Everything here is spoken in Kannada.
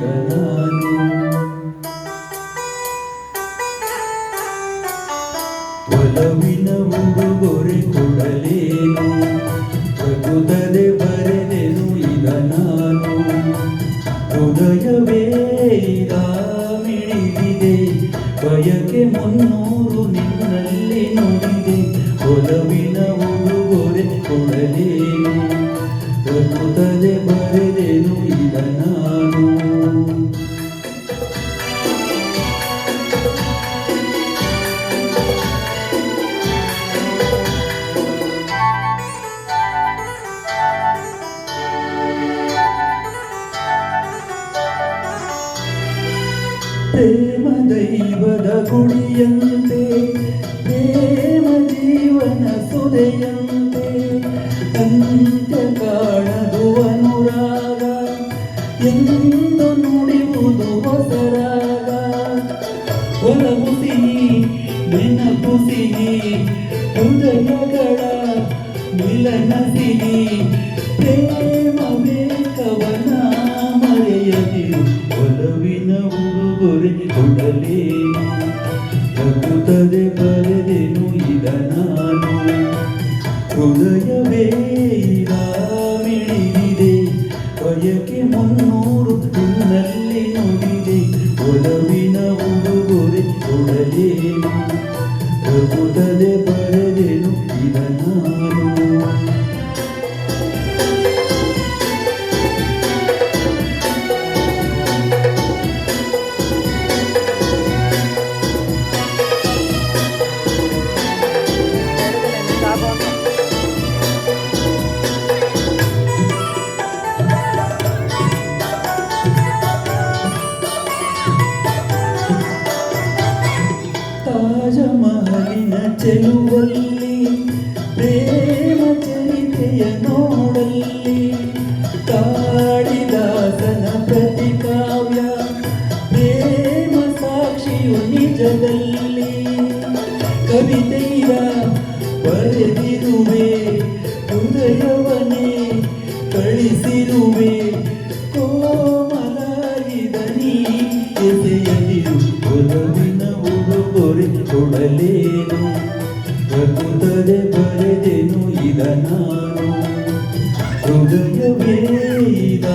ಈಗ ನಾನು ಒಲವಿನ ಉಡುಗೊರೆ ಕೊಡಲೇನು ಪ್ರಕೃತದೆ ಬರೆದೆನು ಈಗ ನಾನು ಹೃದಯವೇ ಈಗ ಮಿಡಿದಿದೆ ಬಯಕೆ ಮುನ್ನೂರು ನಿನ್ನಲ್ಲಿ ನುಡಿದೆ ಒಲವಿನ ಉಡುಗೊರೆ ಕೊಡಲೇನು ಪ್ರಕೃತದೆ ಬರೆದೆನು ಈಗ ನಾನು ಪ್ರೇಮ ದೈವದ ಗುಡಿಯಂತೆ ಪ್ರೇಮ ಜೀವನ ಸುದೆಯಂತೆ ಅಂತ್ಯ ಕಾಣದು ಅನುರಾಗ ಎಂದು ನುಡಿಯುವುದು ಹೊಸರಾಗ ಒಲವು ಸಿಹಿ ನೆನಪು ಸಿಹಿ ಹೃದಯಗಳ ಮಿಲನ ಸಿಹಿ ಪ್ರೇಮ ಬೇಕವನ ಮರೆಯದಿರು ಒಲವಿನ ಉಡುಗೊರೆ ಕೊಡಲೇನು ಪ್ರಕೃತದೆ ಬರೆದೆನು ಈಗ ನಾನು ಹೃದಯವೇ ಈಗ ಮಿಡಿದಿದೆ ಬಯಕೆ ಮುನ್ನೂರು ನಿನ್ನಲ್ಲಿ ನುಡಿದೆ ಒಲವಿನ ಉಡುಗೊರೆ ಕೊಡಲೇನು ಪ್ರಕೃತದೆ ಬರೆದೆನು ಈಗ ನಾನು ತಾಜಮಹಲಿನ ಚೆಲುವಲ್ಲಿ ಪ್ರೇಮ ಚರಿತೆಯ ನೋಡಲ್ಲಿ ಕಾಳಿದಾಸನ ಪ್ರತಿಕಾವ್ಯ ಪ್ರೇಮ ಸಾಕ್ಷಿಯು ನಿಜದಲ್ಲಿ ಕವಿತೆಯ ಬರೆದಿರುವೆ ಹೃದಯವನೇ ಕಳಿಸಿರುವೆ ಕೋಮಲಾಗಿದ ನೀ ಎಸೆಯದಿರು ಒಲವಿನ ಉಡುಗೊರೆ ಕೊಡಲೇನು ಪ್ರಕೃತದೆ ಬರೆದೆನು ಈಗ ನಾನು ಹೃದಯವೇ ಈಗ